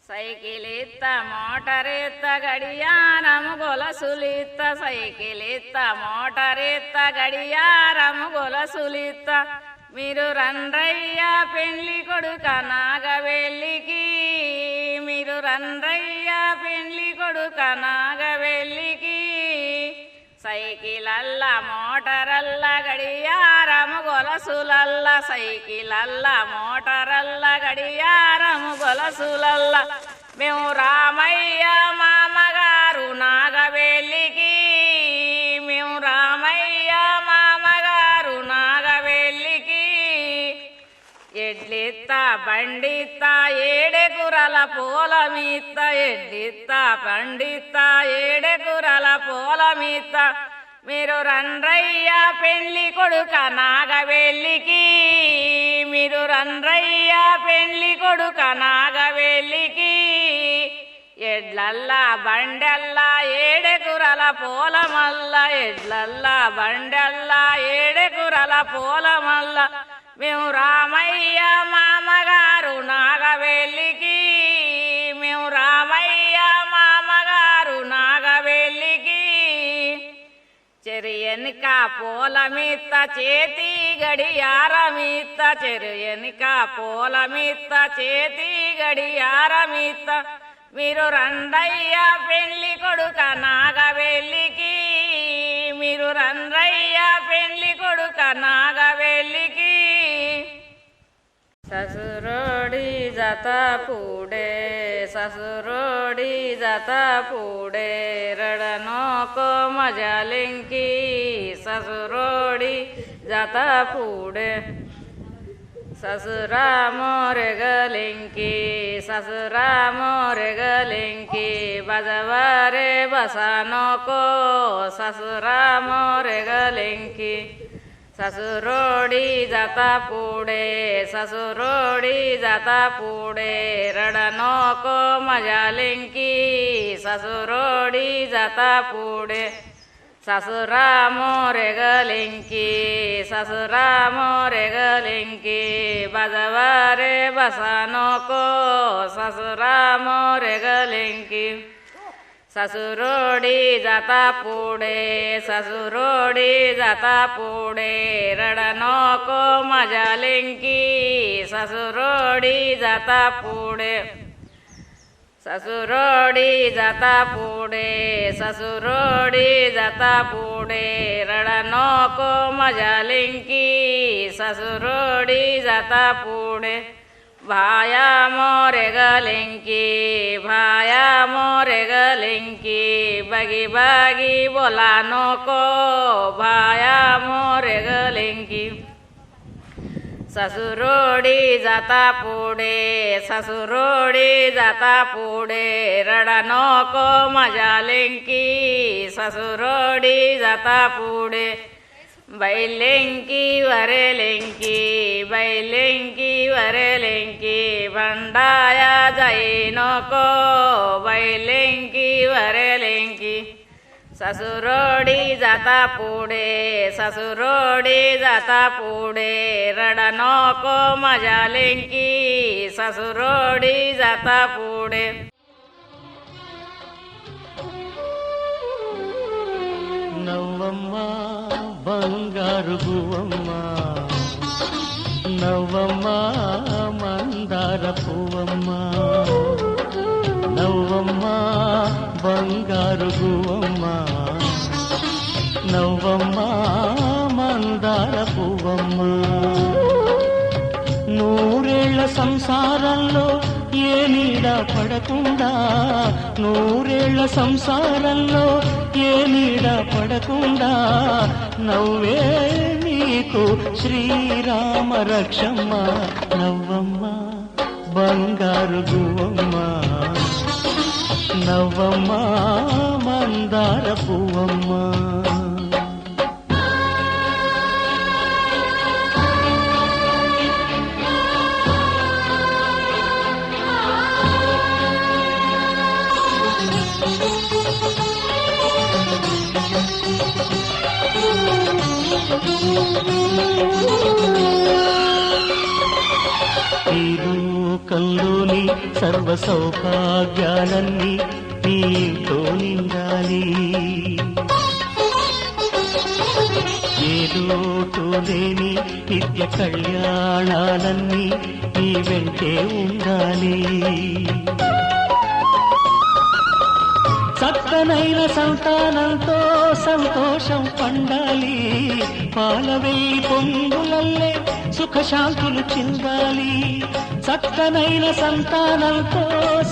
సైకిలిత్త మోటరెత్త గడియారము గొలసులిత్త సైకిలిత్త మోటరెత్త గడియారము గొలసులిత్త మీరు రండ్రయ్య పెండ్లి కొడుక నాగవెల్లికి మీరు రండ్రయ్య పెండ్లి కొడుక నాగవెల్లికి సైకిలల్ల మోటరల్ల గడియారము గొలసులల్ల సైకిలల్ల మోటరల్ల గడియారము గొలసులల్ల మేము రామయ్య మామగారు నాగవెల్లికి మేము రామయ్య మామగారు నాగవెల్లికి ఎడ్లిత్త బండిత్త ఏడెకురల పూలమిత్త ఎడ్లిత్త బండిత్త ఏడెకురల పూలమిత్త మీరు రండ్రయ్య పెండ్లి కొడుక నాగవెల్లికి మీరు రండ్రయ్య పెండ్లి కొడుక నాగవెల్లికి ఎడ్లల్లా బండెల్లా ఏడెకురల పూలమల్ల ఎడ్లల్లా బండెల్లా ఏడెకురల పూలమల్ల మేము రామయ్య మామగారు నాగవెల్లికి మేము రామయ్య మామగారు నాగవెల్లికి చెరియనిక పూలమిత్త చేతి గడియారమిత్త చెరియనిక పూలమిత్త చేతి గడియారమిత్త మీరు రండ్రయ్య పెండ్లి కొడుక నాగవెల్లికి మీరు రండ్రయ్య పెండ్లి కొడుక నాగవెల్లికి ససురోడి జత పూడే ససురోడి జత పూడే రడనోకో మజలింకి ససురోడి జత పూడే ససురామో రెగలింకి ససురామో రెగలింకి బజవారే బసనోకో ససురామో రెగలింకి ససురోడి జత పూడే ససురోడి జత పూడే రడనోకో మజలింకి ససురోడి జత పూడే ససురామో రెగలింకి ససురామో రెగలింకి బజవారే బసనోకో ససురామో రెగలింకి ససురోడి జత పూడే ససురోడి జత పూడే రడనోకో మజలింకి ససురోడి జత పూడే ససురోడి జత పూడే ససురోడి జత పూడే రడనోకో మజలింకి ససురోడి జత పూడే భాయామో రెగలింకి భాయామో రెగలింకి బగి బగి బొలానోకో భాయామో రెగలింకి ససురోడి జత పూడే ససురోడి జత పూడే రడనోకో మజలింకి ససురోడి జత పూడే బైలెంకి వరెలెంకి బైలెంకి వరెలెంకి బండాయ జైనోకో బైలెంకి వరెలెంకి ససురోడి జత పూడే ససురోడి జత పూడే రడనోకో మజలింకి ససురోడి జత పూడే నవ్వమ్మ బంగారు గువ్వమ్మ నవ్వమ్మ మందార పువ్వమ్మ నవ్వమ్మ బంగారు గువ్వమ్మ నవ్వమ్మ మందార పువ్వమ్మ నూరేళ్ల సంసారంలో ఏ నీడ పడకుండా నూరేళ్ల సంసారంలో ఏ నీడ పడకుండా నవ్వే నీకు శ్రీరామ రక్షమ్మ నవ్వమ్మ బంగారు గువ్వమ్మ నవ్వమ్మ మందార పువ్వమ్మ లోకంలోని సర్వ సౌభాగ్యాలన్నీ నీతో నిండాలి. ఏ లోటు లేని నిత్య కళ్యాణాలన్నీ నీ వెంటే ఉండాలి. చక్కనైన సంతానంతో సంతోషం పండాలి. పాలవేయి పొంగులల్లే సుఖశాంతులు చిందాలి. చక్కనైన సంతానంతో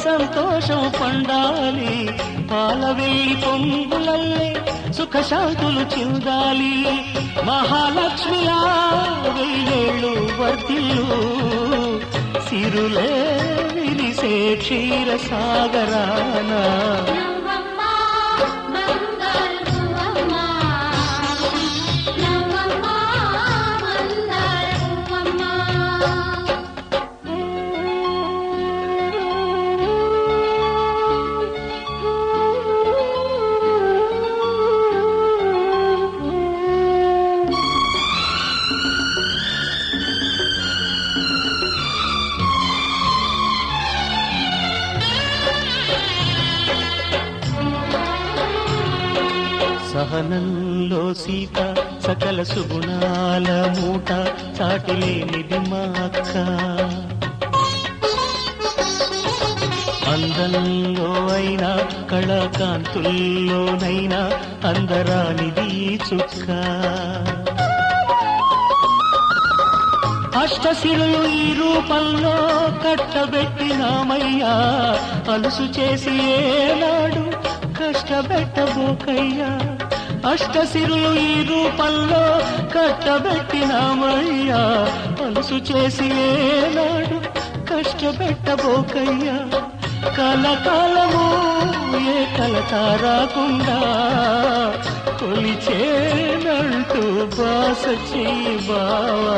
సంతోషం పండాలి. పాలవేయి పొంగులల్లే సుఖశాంతులు చిందాలి. మహాలక్ష్మిలా వెయ్యేళ్ళు వర్ధిల్లు సిరులే విరిసే క్షీరసాగరాన. సహనంలో సీత సకల సుగుణాల మూట చాటిలేనిది మా అక్క. అందంలో అయినా కళాకాంతుల్లోనైనా అందరానిది చుక్క. అష్టశిరులు ఈ రూపంలో కట్టబెట్టినామయ్యా. అలుసు చేసి ఏనాడు కష్టపెట్టబోకయ్యా. అష్టశిరులు ఈ రూపంలో కట్టబెట్టినామయ్యా. అలుసు చేసి ఏనాడు కష్టపెట్టబోకయ్యా. కలకాలము ఏ కలత రాకుండా కొలిచేనంటూ బాస చెయ్యి బావా.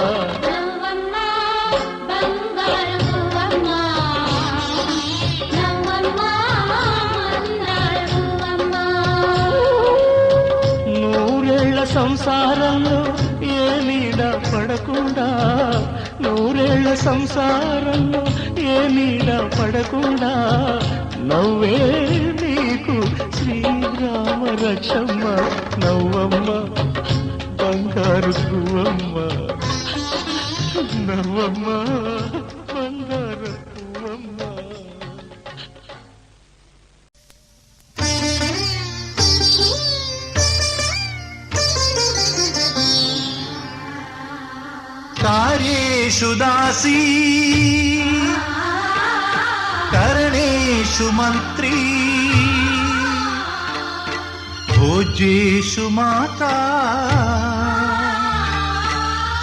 సంసారంలో ఏ నీడ పడకుండా, నూరేళ్ల సంసారంలో ఏ నీడ పడకుండా నవ్వే నీకు శ్రీరామ రక్షమ్మ. నవ్వమ్మ బంగారు పువ్వమ్మ, నవ్వమ్మ బంగారు పువ్వమ్మ. కార్యేషు దాసీ కరణేషు మంత్రీ భోజ్యేషు మాతా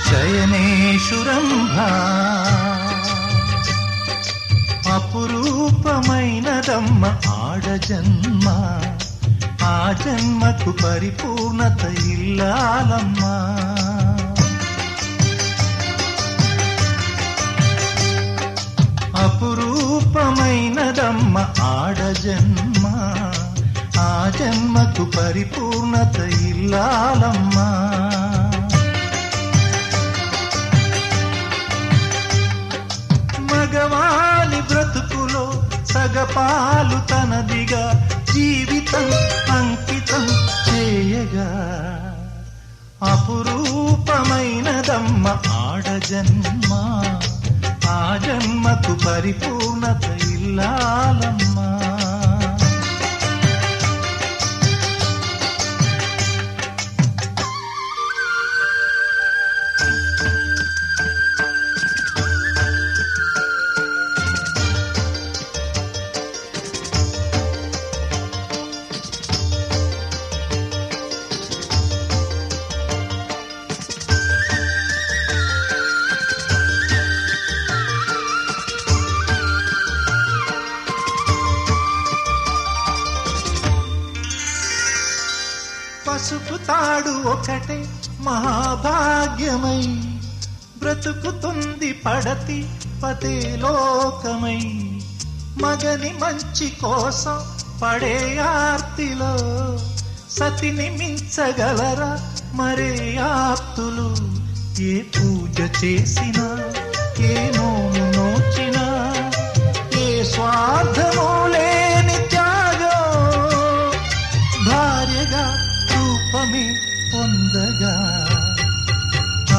శయనేషు రంభా. అపురూపమైనదమ్మ ఆడజన్మ, ఆ జన్మకు పరిపూర్ణత ఇల్లాలమ్మా. అపురూపమైనదమ్మ ఆడజన్మ, ఆ జన్మకు పరిపూర్ణత ఇల్లాలమ్మా. మగవాని బ్రతుకులో సగపాలు తనదిగా జీవితం అంకితం చేయగా. అపురూపమైనదమ్మ ఆడజన్మ, ఆ జన్మకు పరిపూర్ణత ఇల్లాలమ్మా. పసుపు తాడు ఒకటే మహాభాగ్యమై బ్రతుకుతుంది పడతి పదే లోకమై. మగని మంచి కోసం పడే ఆర్తిలో సతిని మించగలరా మరే ఆప్తులు. ఏ పూజ చేసినా, ఏ నోము నోచినా స్వార్థము లేని త్యాగం భార్యగా రూపమే పొందగా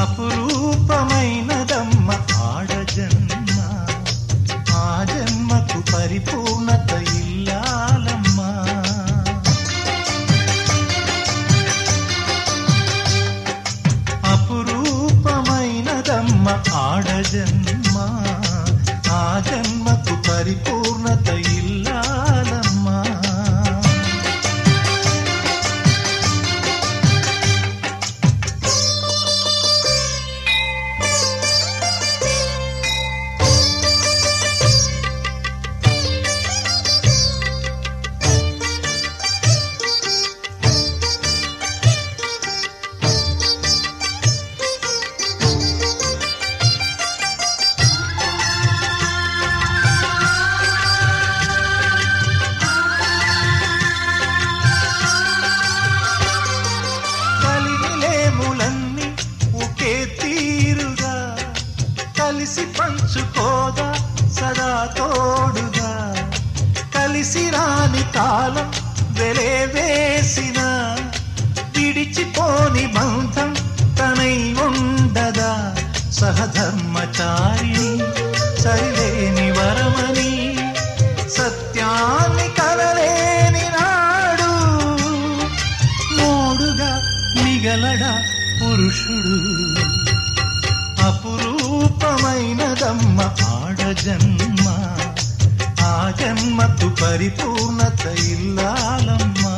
అపురూపమైనదమ్మ ఆడజన్మ ఆ జన్మకు పరిపూర్ణత ఇల్లాలమ్మా అపురూపమైనదమ్మ ఆడజన్మ ఆ జన్మకు పరిపూర్ణత ఇల్లాలమ్మా కలిసి పంచుకోదా సదా తోడుగా కలిసి రాని కాలం వెలే వేసిన విడిచిపోని బంధం తనై ఉండదా సహధర్మచారిణి సరిలేని వరమని సత్యాన్ని కలలేని నాడు మోడుగా మిగలడా పురుషుడు అపురూపమైనదమ్మ ఆడజన్మ ఆ జన్మకు పరిపూర్ణత ఇల్లాలమ్మా